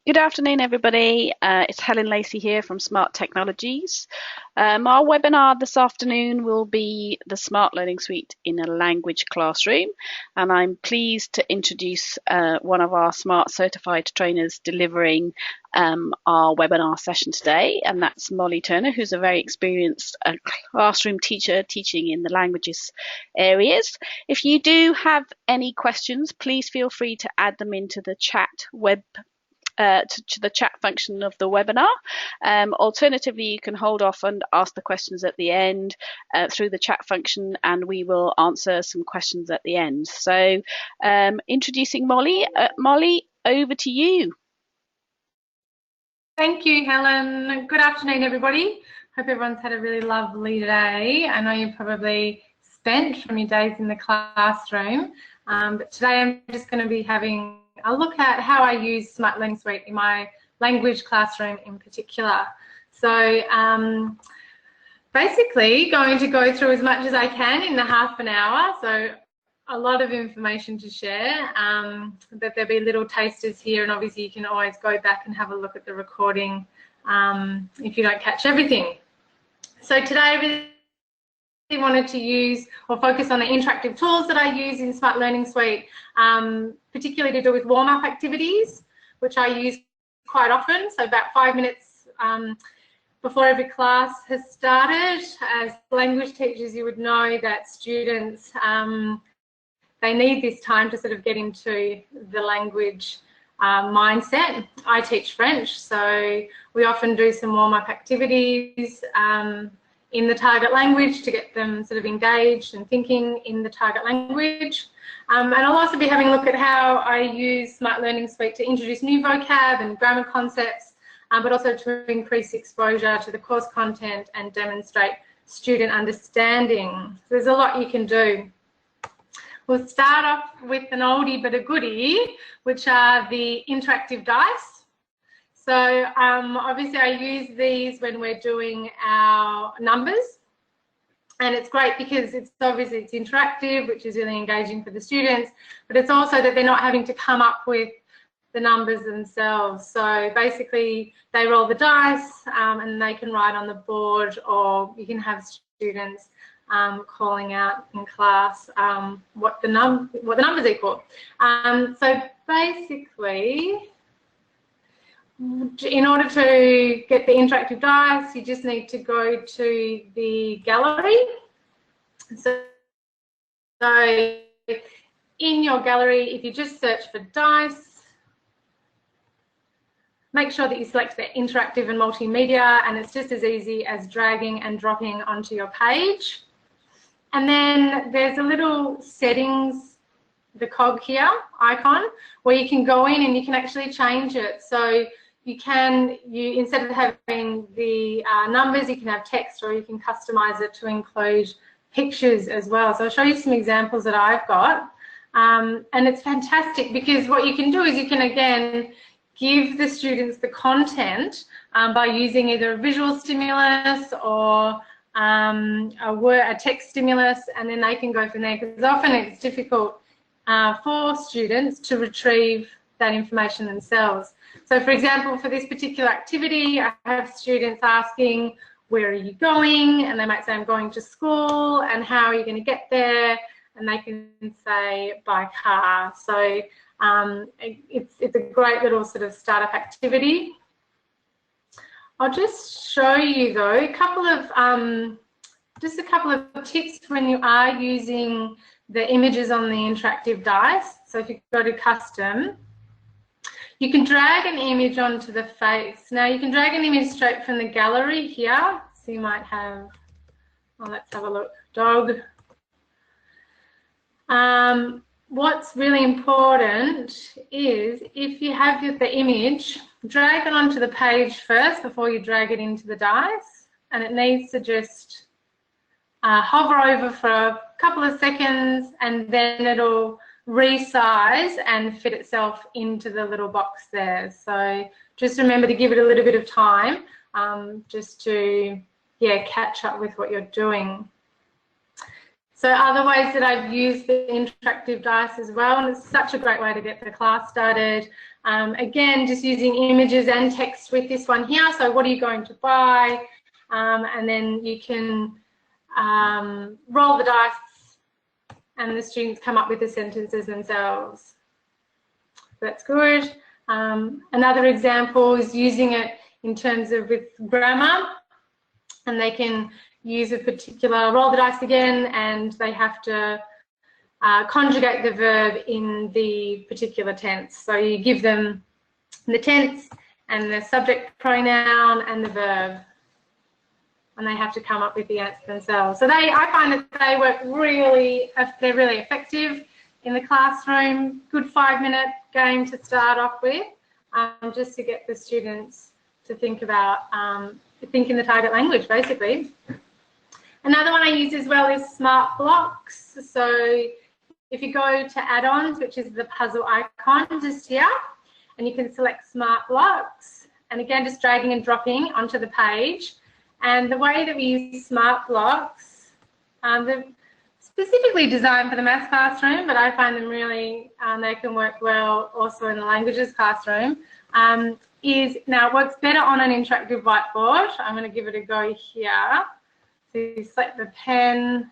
Good afternoon, everybody. It's Helen Lacey here from Smart Technologies. Our webinar this afternoon will be the Smart Learning Suite in a Language Classroom, and I'm pleased to introduce one of our Smart Certified trainers delivering our webinar session today, and that's Molly Turner, who's a very experienced classroom teacher teaching in the languages areas. If you do have any questions, please feel free to add them into the chat to the chat function of the webinar. Alternatively, you can hold off and ask the questions at the end through the chat function, and we will answer some questions at the end. So introducing Molly. Molly, over to you. Thank you, Helen. Good afternoon, everybody. Hope everyone's had a really lovely day. I know you probably spent from your days in the classroom, but today I'm just going to be having a look at how I use Smart Learning Suite in my language classroom in particular. So basically going to go through as much as I can in the half an hour. So a lot of information to share, but there'll be little tasters here, and obviously you can always go back and have a look at the recording if you don't catch everything. So today I really wanted to use or focus on the interactive tools that I use in Smart Learning Suite, particularly to do with warm-up activities, which I use quite often, so about 5 minutes before every class has started. As language teachers, you would know that students, they need this time to sort of get into the language mindset. I teach French, so we often do some warm-up activities in the target language to get them sort of engaged and thinking in the target language. And I'll also be having a look at how I use Smart Learning Suite to introduce new vocab and grammar concepts, but also to increase exposure to the course content and demonstrate student understanding. So there's a lot you can do. We'll start off with an oldie but a goodie, which are the interactive dice. So obviously I use these when we're doing our numbers, and it's great because it's interactive, which is really engaging for the students, but it's also that they're not having to come up with the numbers themselves. So basically they roll the dice and they can write on the board, or you can have students calling out in class what the numbers equal. So basically, in order to get the interactive dice, you just need to go to the gallery. So in your gallery, if you just search for dice, make sure that you select the interactive and multimedia, and it's just as easy as dragging and dropping onto your page. And then there's a little settings, the cog here, icon, where you can go in and you can actually change it. So you can, instead of having the numbers, you can have text, or you can customize it to include pictures as well. So I'll show you some examples that I've got. And it's fantastic because what you can do is you can, again, give the students the content by using either a visual stimulus or a text stimulus, and then they can go from there, because often it's difficult for students to retrieve that information themselves. So for example, for this particular activity, I have students asking, where are you going? And they might say, I'm going to school. And how are you going to get there? And they can say, by car. So it's a great little sort of startup activity. I'll just show you though just a couple of tips when you are using the images on the interactive dice. So if you go to custom, you can drag an image onto the face. Now you can drag an image straight from the gallery here. So you might have, oh, let's have a look, dog. What's really important is if you have the image, drag it onto the page first before you drag it into the dice, and it needs to just hover over for a couple of seconds, and then it'll resize and fit itself into the little box there. So just remember to give it a little bit of time just to catch up with what you're doing. So other ways that I've used the interactive dice as well, and it's such a great way to get the class started. Again, just using images and text with this one here. So what are you going to buy? And then you can roll the dice and the students come up with the sentences themselves. That's good. Another example is using it in terms of with grammar, and they can use a particular, roll the dice again, and they have to conjugate the verb in the particular tense. So you give them the tense and the subject pronoun and the verb, and they have to come up with the answer themselves. So I find that they work really, they're really effective in the classroom. Good 5-minute game to start off with, just to get the students to think about, think in the target language, basically. Another one I use as well is Smart Blocks. So if you go to add-ons, which is the puzzle icon just here, and you can select Smart Blocks, and again, just dragging and dropping onto the page. And the way that we use Smart Blocks, they're specifically designed for the maths classroom, but I find them really, they can work well also in the languages classroom, is now it works better on an interactive whiteboard. I'm going to give it a go here. So you select the pen,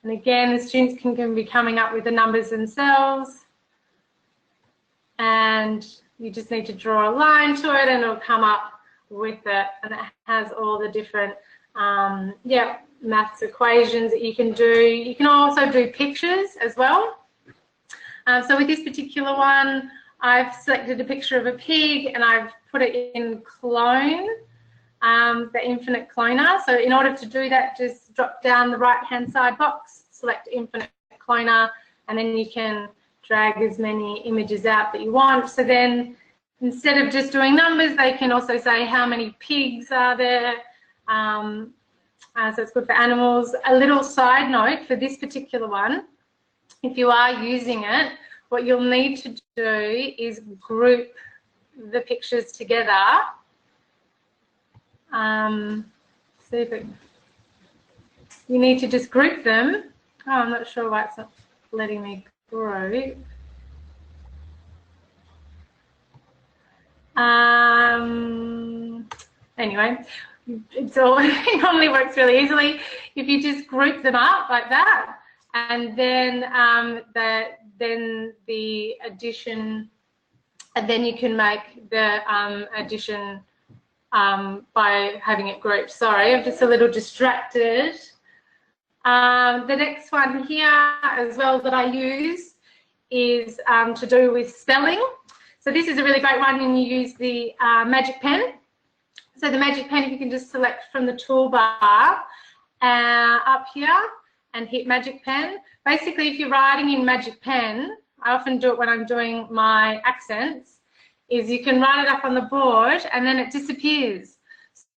and again, the students can be coming up with the numbers themselves, and you just need to draw a line to it and it'll come up with it, and it has all the different maths equations that you can do. You can also do pictures as well. So with this particular one, I've selected a picture of a pig and I've put it in clone, the infinite cloner. So in order to do that, just drop down the right hand side box, select infinite cloner, and then you can drag as many images out that you want. So then instead of just doing numbers, they can also say how many pigs are there. So it's good for animals. A little side note for this particular one, if you are using it, what you'll need to do is group the pictures together. See if it, you need to just group them. Oh, I'm not sure why it's not letting me group. Anyway, it normally works really easily if you just group them up like that, and then the addition, and then you can make the addition by having it grouped. Sorry, I'm just a little distracted. The next one here as well that I use is to do with spelling. So this is a really great one when you use the magic pen. So the magic pen, if you can just select from the toolbar up here and hit magic pen. Basically, if you're writing in magic pen, I often do it when I'm doing my accents, is you can write it up on the board and then it disappears.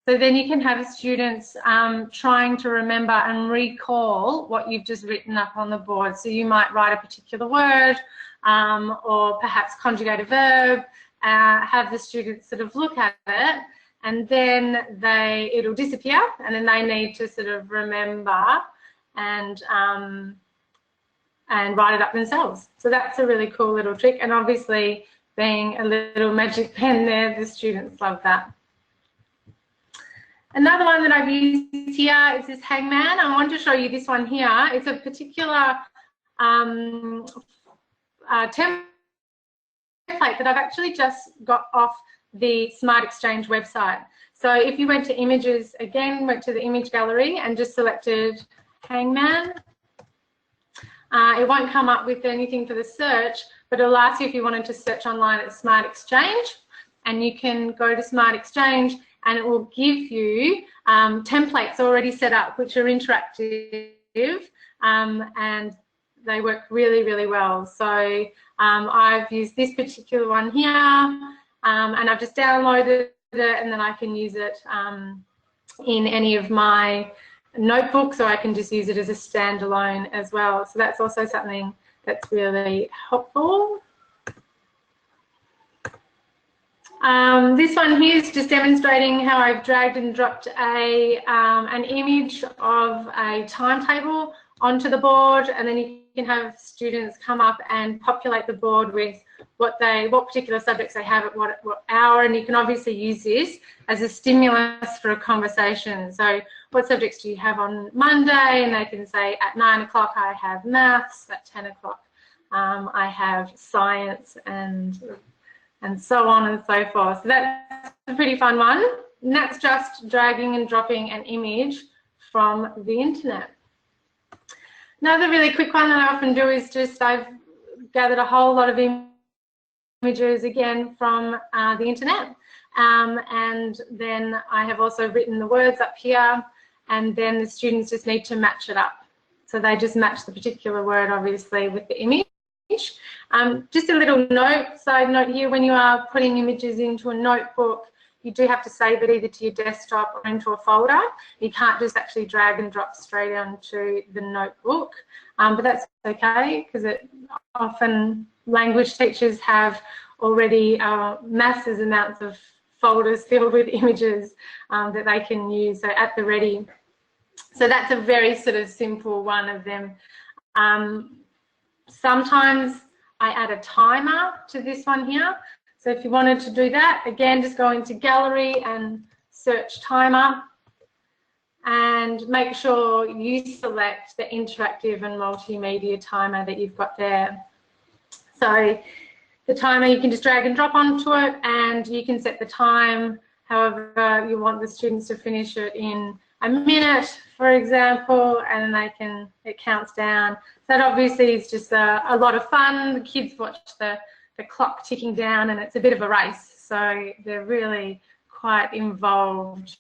So then you can have students trying to remember and recall what you've just written up on the board. So you might write a particular word or perhaps conjugate a verb, have the students sort of look at it, and then it'll disappear, and then they need to sort of remember and write it up themselves. So that's a really cool little trick, and obviously being a little magic pen there, the students love that. Another one that I've used here is this hangman. I want to show you this one here. It's a particular template that I've actually just got off the Smart Exchange website. So if you went to images, again, went to the image gallery and just selected hangman, it won't come up with anything for the search, but it'll ask you if you wanted to search online at Smart Exchange, and you can go to Smart Exchange and it will give you templates already set up, which are interactive, and they work really, really well. So I've used this particular one here, and I've just downloaded it, and then I can use it in any of my notebooks, or I can just use it as a standalone as well. So that's also something that's really helpful. This one here is just demonstrating how I've dragged and dropped an image of a timetable onto the board, and then you can have students come up and populate the board with what particular subjects they have at what hour, and you can obviously use this as a stimulus for a conversation. So what subjects do you have on Monday? And they can say at 9 o'clock I have maths, at 10 o'clock I have science, and so on and so forth. So that's a pretty fun one. And that's just dragging and dropping an image from the internet. Another really quick one that I often do is just I've gathered a whole lot of images again from the internet, and then I have also written the words up here, and then the students just need to match it up. So they just match the particular word obviously with the image. Just a little side note here, when you are putting images into a notebook, you do have to save it either to your desktop or into a folder. You can't just actually drag and drop straight onto the notebook, but that's okay, because often language teachers have already massive amounts of folders filled with images that they can use, so at the ready. So that's a very sort of simple one of them. Sometimes I add a timer to this one here. So if you wanted to do that, again, just go into gallery and search timer, and make sure you select the interactive and multimedia timer that you've got there. So the timer, you can just drag and drop onto it, and you can set the time however you want the students to finish it in a minute, for example, and then it counts down. That obviously is just a lot of fun. The kids watch the clock ticking down, and it's a bit of a race, so they're really quite involved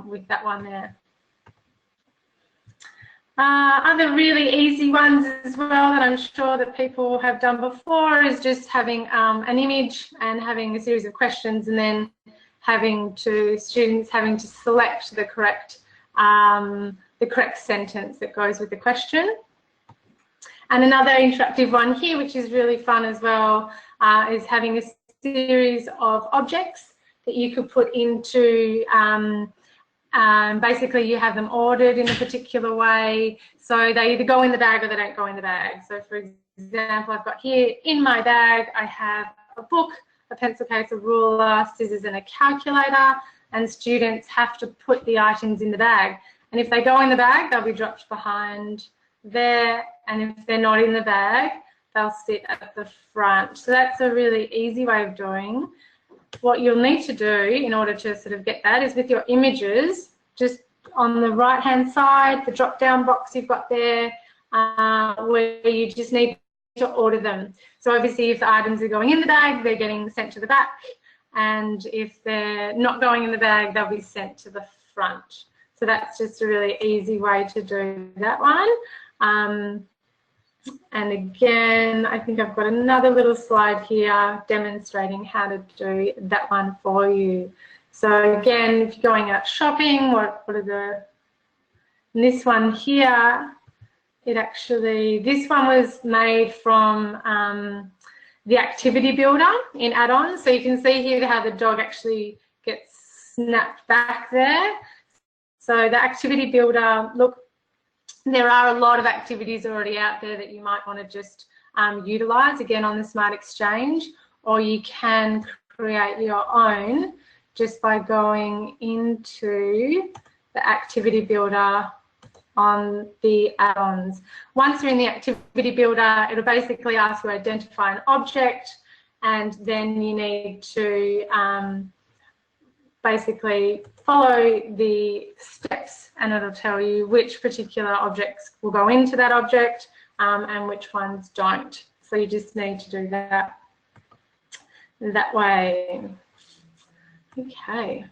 with that one there. Other really easy ones as well that I'm sure that people have done before is just having an image and having a series of questions, and then students having to select the correct sentence that goes with the question. And another interactive one here, which is really fun as well, is having a series of objects that you could put into, basically you have them ordered in a particular way, so they either go in the bag or they don't go in the bag. So for example, I've got here, in my bag I have a book, a pencil case, a ruler, scissors and a calculator, and students have to put the items in the bag. And if they go in the bag, they'll be dropped behind there, and if they're not in the bag, they'll sit at the front. So that's a really easy way of doing. What you'll need to do in order to sort of get that is with your images, just on the right hand side, the drop down box you've got there, where you just need to order them. So obviously if the items are going in the bag, they're getting sent to the back, and if they're not going in the bag, they'll be sent to the front. So that's just a really easy way to do that one. And again, I think I've got another little slide here demonstrating how to do that one for you. So again, if you're going out shopping, this one here, this one was made from the activity builder in add-ons. So you can see here how the dog actually gets snapped back there. So the activity builder, look, there are a lot of activities already out there that you might want to just utilise, again, on the Smart Exchange, or you can create your own just by going into the activity builder on the add-ons. Once you're in the activity builder, it'll basically ask you to identify an object, and then you need to basically follow the steps, and it'll tell you which particular objects will go into that object and which ones don't. So you just need to do that way. Okay.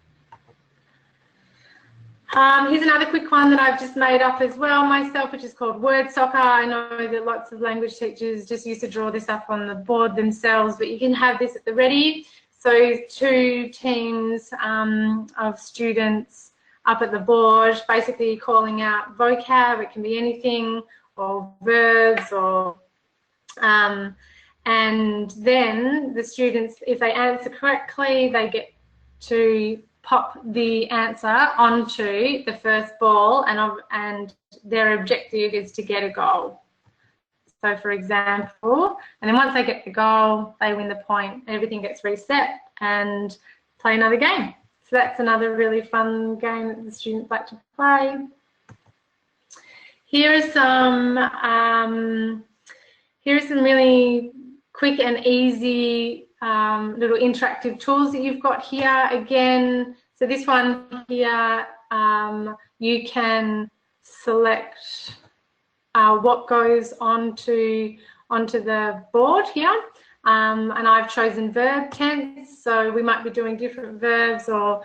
Here's another quick one that I've just made up as well myself, which is called Word Soccer. I know that lots of language teachers just used to draw this up on the board themselves, but you can have this at the ready. So 2 teams of students up at the board, basically calling out vocab. It can be anything, or verbs, or and then the students, if they answer correctly, they get to pop the answer onto the first ball, and their objective is to get a goal. So for example, and then once they get the goal, they win the point, everything gets reset and play another game. So that's another really fun game that the students like to play. Here are some really quick and easy little interactive tools that you've got here. Again, so this one here, you can select what goes onto the board here, and I've chosen verb tense, so we might be doing different verbs or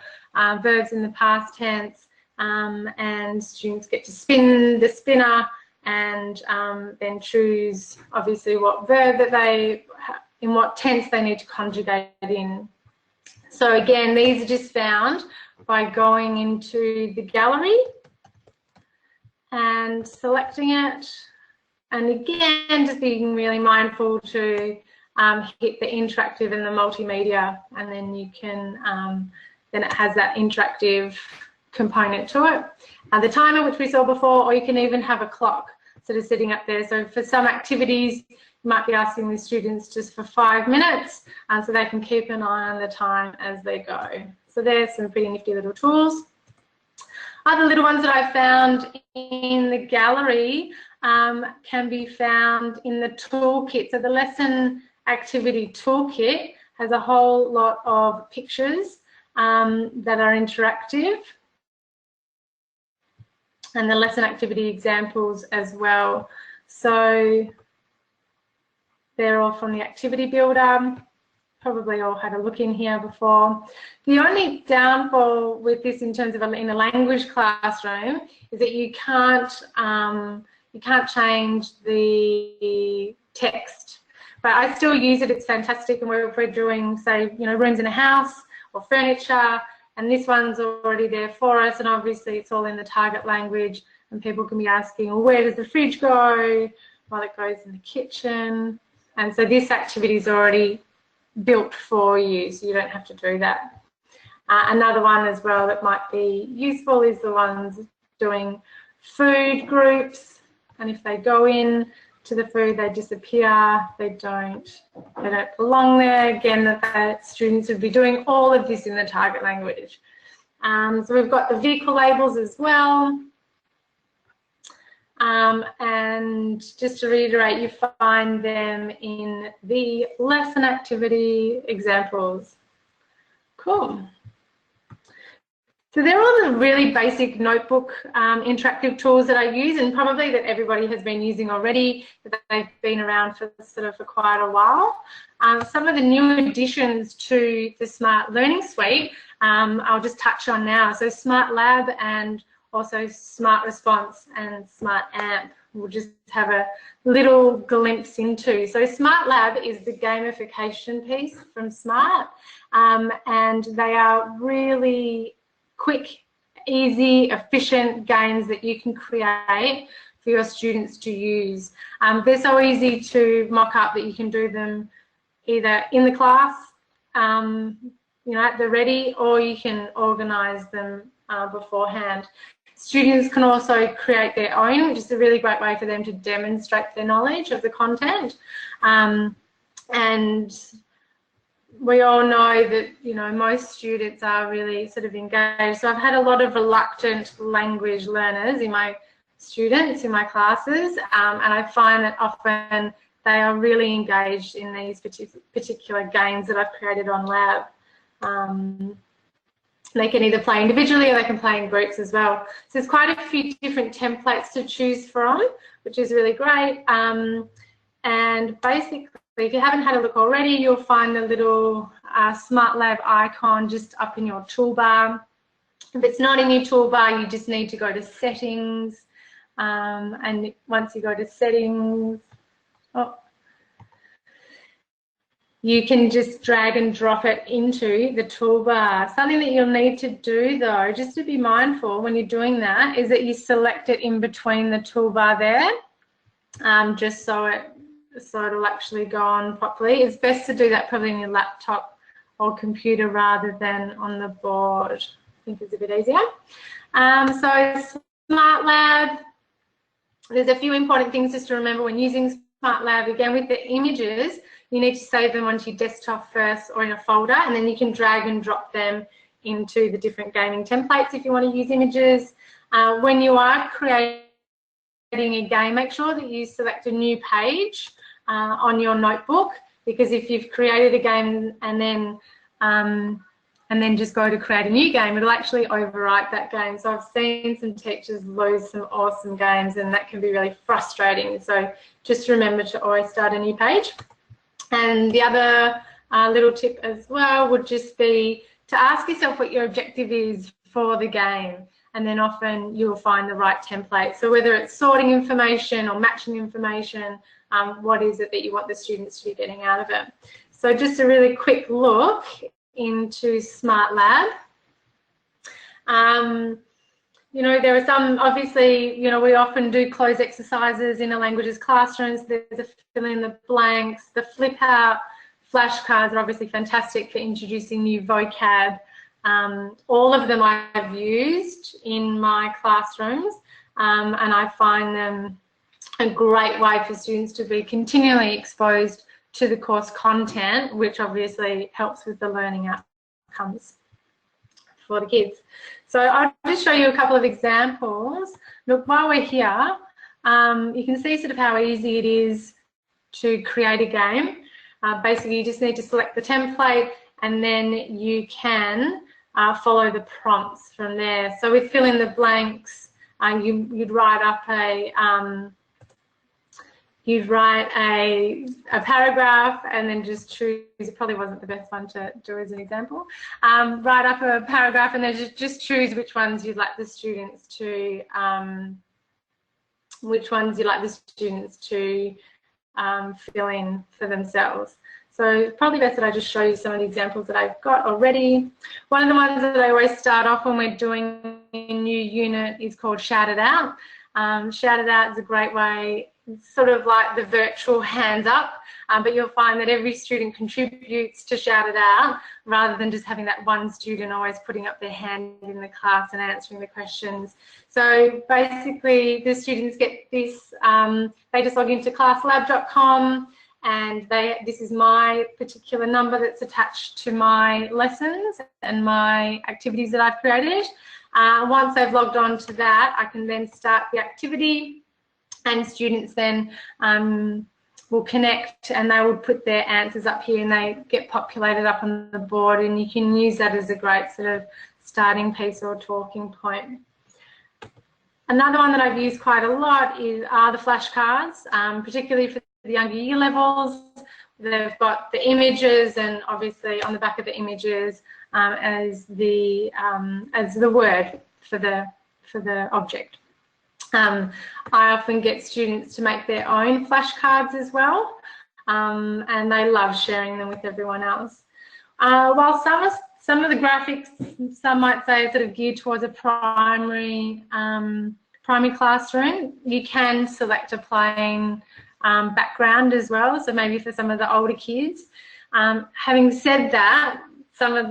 verbs in the past tense, and students get to spin the spinner and then choose obviously what verb that in what tense they need to conjugate in. So again, these are just found by going into the gallery and selecting it, and again just being really mindful to hit the interactive and the multimedia, and then you can then it has that interactive component to it. The timer, which we saw before, or you can even have a clock sort of sitting up there. So for some activities, you might be asking the students just for 5 minutes, so they can keep an eye on the time as they go. So there's some pretty nifty little tools. Other little ones that I've found in the gallery can be found in the toolkit. So the lesson activity toolkit has a whole lot of pictures that are interactive, and the lesson activity examples as well. So they're all from the activity builder. Probably all had a look in here before. The only downfall with this in terms of in a language classroom is that you can't change the text. But I still use it. It's fantastic, and we're doing, say, rooms in a house or furniture, and this one's already there for us, and obviously it's all in the target language, and people can be asking, well, where does the fridge go? Well, it goes in the kitchen. And so this activity is already built for you, so you don't have to do that. Another one as well that might be useful is the ones doing food groups, and if they go in to the food, they disappear, they don't belong there. Again, the students would be doing all of this in the target language. So we've got the vehicle labels as well. And just to reiterate, you find them in the lesson activity examples. Cool. So they're all the really basic notebook interactive tools that I use, and probably that everybody has been using already, that they've been around for quite a while. Some of the new additions to the Smart Learning Suite, I'll just touch on now. So Smart Lab and also Smart Response and Smart Amp, we'll just have a little glimpse into. So Smart Lab is the gamification piece from Smart, and they are really quick, easy, efficient games that you can create for your students to use. They're so easy to mock up that you can do them either in the class, at the ready, or you can organise them beforehand. Students can also create their own, which is a really great way for them to demonstrate their knowledge of the content. And we all know that, most students are really sort of engaged. So I've had a lot of reluctant language learners in my students, in my classes, and I find that often they are really engaged in these particular games that I've created on Lab. They can either play individually or they can play in groups as well. So there's quite a few different templates to choose from, which is really great. And basically, if you haven't had a look already, you'll find the little Smart Lab icon just up in your toolbar. If it's not in your toolbar, you just need to go to Settings. And once you go to Settings, you can just drag and drop it into the toolbar. Something that you'll need to do, though, just to be mindful when you're doing that, is that you select it in between the toolbar there, just so it'll actually go on properly. It's best to do that probably on your laptop or computer rather than on the board. I think it's a bit easier. So Smart Lab, there's a few important things just to remember when using MATLAB, again with the images, you need to save them onto your desktop first or in a folder, and then you can drag and drop them into the different gaming templates if you want to use images. When you are creating a game, make sure that you select a new page on your notebook, because if you've created a game and then just go to create a new game, it'll actually overwrite that game. So I've seen some teachers lose some awesome games, and that can be really frustrating. So just remember to always start a new page. And the other little tip as well would just be to ask yourself what your objective is for the game, and then often you'll find the right template. So whether it's sorting information or matching information, what is it that you want the students to be getting out of it? So just a really quick look into SmartLab. You know, there are some, obviously, you know, we often do cloze exercises in a languages classrooms. There's a fill in the blanks, the flip out, flashcards are obviously fantastic for introducing new vocab. All of them I've used in my classrooms, and I find them a great way for students to be continually exposed to the course content, which obviously helps with the learning outcomes for the kids. So I'll just show you a couple of examples. Look, while we're here, you can see sort of how easy it is to create a game. Basically, you just need to select the template, and then you can follow the prompts from there. So with fill in the blanks, you'd write up a paragraph, and then just choose. It probably wasn't the best one to do as an example. Write up a paragraph, and then just choose which ones you'd like the students to fill in for themselves. So it's probably best that I just show you some of the examples that I've got already. One of the ones that I always start off when we're doing a new unit is called Shout It Out. Shout It Out is a great way, it's sort of like the virtual hands up, but you'll find that every student contributes to Shout It Out, rather than just having that one student always putting up their hand in the class and answering the questions. So basically the students get this, they just log into classlab.com, and this is my particular number that's attached to my lessons and my activities that I've created. Once they've logged on to that, I can then start the activity, and students then will connect, and they will put their answers up here, and they get populated up on the board, and you can use that as a great sort of starting piece or talking point. Another one that I've used quite a lot are the flashcards, particularly for the younger year levels. They've got the images, and obviously on the back of the images as the word for the object. I often get students to make their own flashcards as well, and they love sharing them with everyone else. While some of the graphics, some might say, are sort of geared towards a primary classroom, you can select a plain background as well, so maybe for some of the older kids. Having said that, some of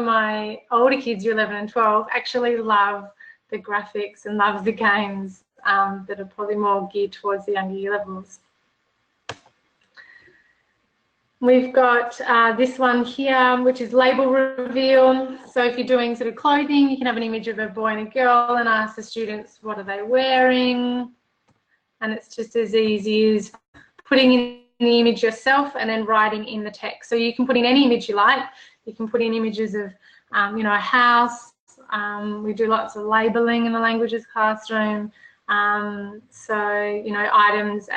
my older kids, year 11 and 12, actually love the graphics and love the games that are probably more geared towards the younger year levels. We've got this one here, which is label reveal. So if you're doing sort of clothing, you can have an image of a boy and a girl and ask the students, what are they wearing? And it's just as easy as putting in the image yourself and then writing in the text. So you can put in any image you like. You can put in images of, you know, a house. We do lots of labelling in the languages classroom. So, you know, items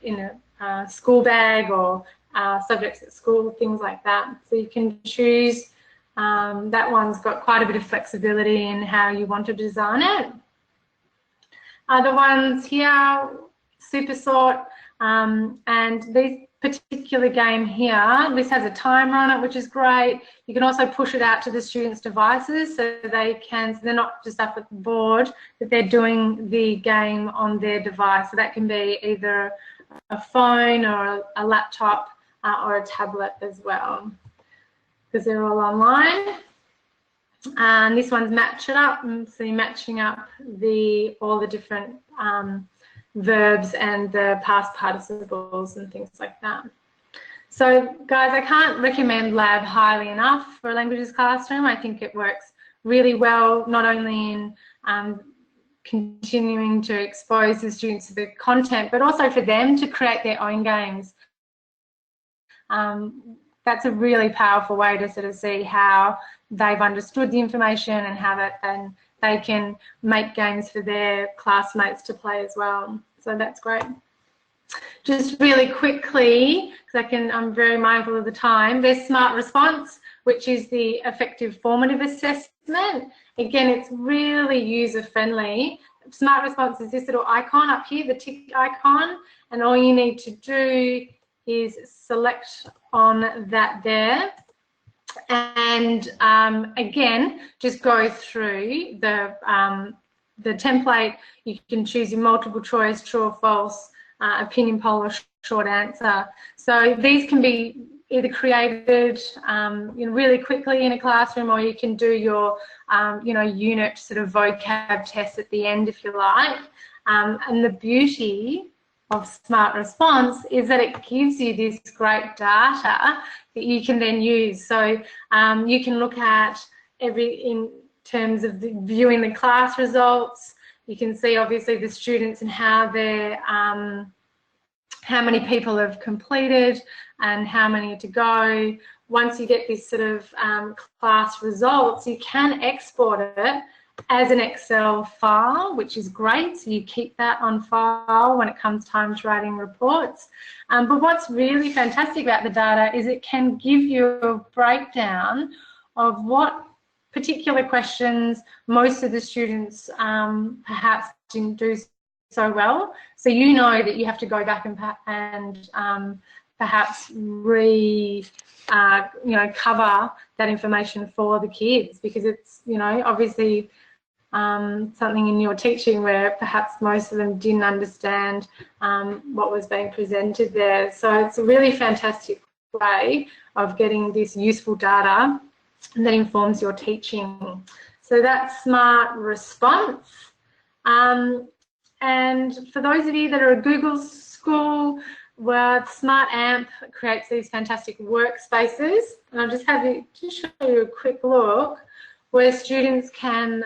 in a school bag, or subjects at school, things like that. So you can choose. That one's got quite a bit of flexibility in how you want to design it. Other ones here, super sort, and this particular game here, this has a timer on it, which is great. You can also push it out to the students' devices, so they're not just up at the board, but they're doing the game on their device. So that can be either a phone or a laptop or a tablet as well, because they're all online. And this one's match it up, so you're matching up all the different verbs and the past participles and things like that. So guys, I can't recommend Lab highly enough for a languages classroom. I think it works really well, not only in continuing to expose the students to the content, but also for them to create their own games. That's a really powerful way to sort of see how they've understood the information and how that then they can make games for their classmates to play as well. So that's great. Just really quickly, because I'm very mindful of the time, there's Smart Response, which is the effective formative assessment. Again, it's really user-friendly. Smart Response is this little icon up here, the tick icon, and all you need to do is select on that there. And again, just go through the template. You can choose your multiple choice, true or false, opinion poll or short answer. So these can be either created really quickly in a classroom, or you can do your unit sort of vocab test at the end if you like. And the beauty of Smart Response is that it gives you this great data that you can then use. So you can look at in terms of viewing the class results. You can see obviously the students and how they're how many people have completed and how many to go. Once you get this sort of class results, you can export it as an Excel file, which is great. So you keep that on file when it comes time to writing reports. But what's really fantastic about the data is it can give you a breakdown of what particular questions most of the students perhaps didn't do so well. So you know that you have to go back and perhaps cover that information for the kids, because it's obviously something in your teaching where perhaps most of them didn't understand what was being presented there. So it's a really fantastic way of getting this useful data that informs your teaching. So that's Smart Response. And for those of you that are a Google school, where Smart AMP creates these fantastic workspaces, and I'll just have you to show you a quick look where students can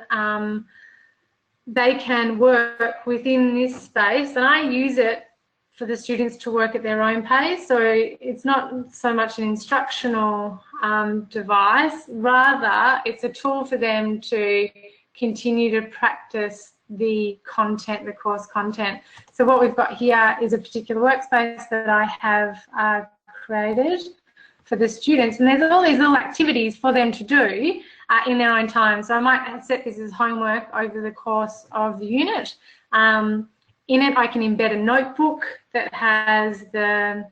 they can work within this space, and I use it for the students to work at their own pace. So it's not so much an instructional device, rather it's a tool for them to continue to practice the content, the course content. So what we've got here is a particular workspace that I have created for the students, and there's all these little activities for them to do in their own time. So I might set this as homework over the course of the unit. In it, I can embed a notebook that has the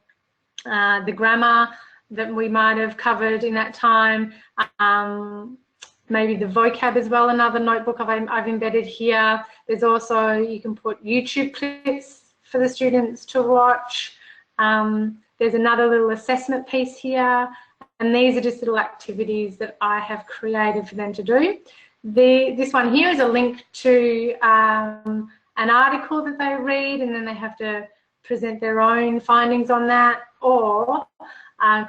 grammar that we might have covered in that time. Maybe the vocab as well, another notebook I've embedded here. There's also, you can put YouTube clips for the students to watch. There's another little assessment piece here. And these are just little activities that I have created for them to do. This one here is a link to an article that they read, and then they have to present their own findings on that, or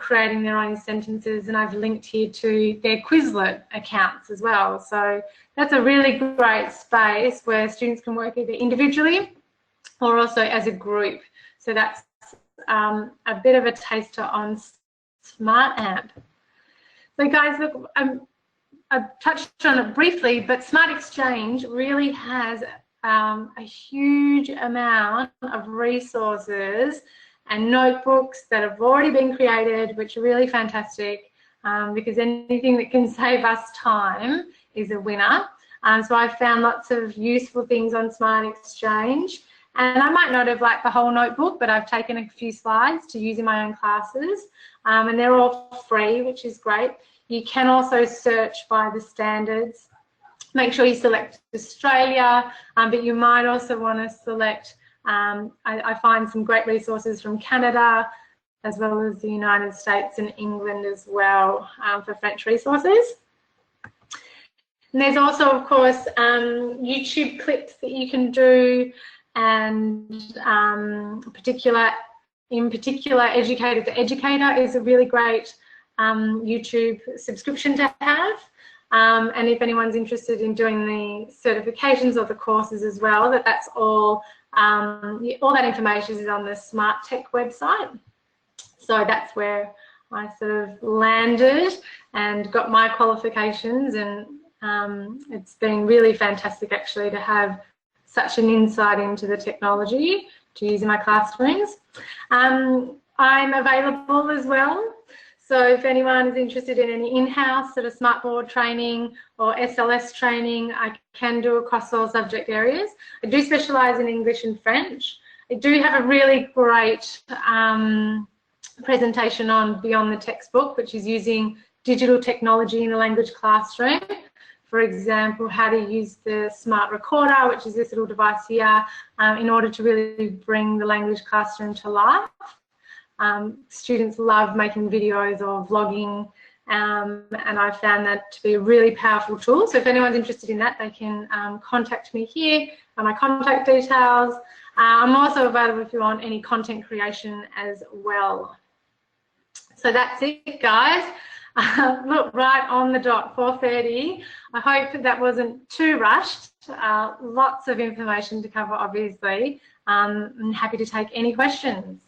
creating their own sentences, and I've linked here to their Quizlet accounts as well. So that's a really great space where students can work either individually or also as a group. So that's a bit of a taster on Smart AMP. So guys, look, I've touched on it briefly, but Smart Exchange really has a huge amount of resources and notebooks that have already been created, which are really fantastic, because anything that can save us time is a winner. So I've found lots of useful things on Smart Exchange, and I might not have liked the whole notebook, but I've taken a few slides to use in my own classes, and they're all free, which is great. You can also search by the standards. Make sure you select Australia, but you might also want to select I find some great resources from Canada, as well as the United States and England as well, for French resources. And there's also, of course, YouTube clips that you can do. and in particular, Educator to Educator is a really great YouTube subscription to have. And if anyone's interested in doing the certifications or the courses as well, that's all that information is on the Smart Tech website. So that's where I sort of landed and got my qualifications, and it's been really fantastic actually to have such an insight into the technology to use in my classrooms. I'm available as well. So if anyone is interested in any in-house sort of smartboard training or SLS training, I can do across all subject areas. I do specialise in English and French. I do have a really great presentation on Beyond the Textbook, which is using digital technology in the language classroom. For example, how to use the smart recorder, which is this little device here, in order to really bring the language classroom to life. Students love making videos or vlogging, and I found that to be a really powerful tool. So if anyone's interested in that, they can contact me here on my contact details. I'm also available if you want any content creation as well. So that's it, guys. Look, right on the dot, 4:30. I hope that wasn't too rushed. Lots of information to cover, obviously. I'm happy to take any questions.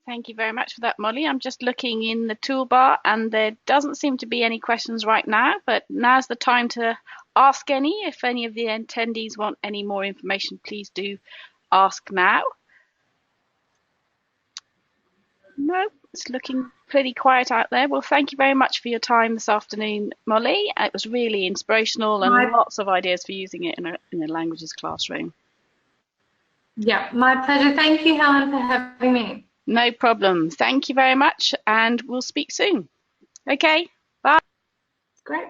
Thank you very much for that, Molly. I'm just looking in the toolbar and there doesn't seem to be any questions right now, but now's the time to ask any. If any of the attendees want any more information, please do ask now. No, it's looking pretty quiet out there. Well, thank you very much for your time this afternoon, Molly. It was really inspirational and lots of ideas for using it in a languages classroom. Yeah, my pleasure. Thank you, Helen, for having me. No problem. Thank you very much, and we'll speak soon. Okay, bye. Great.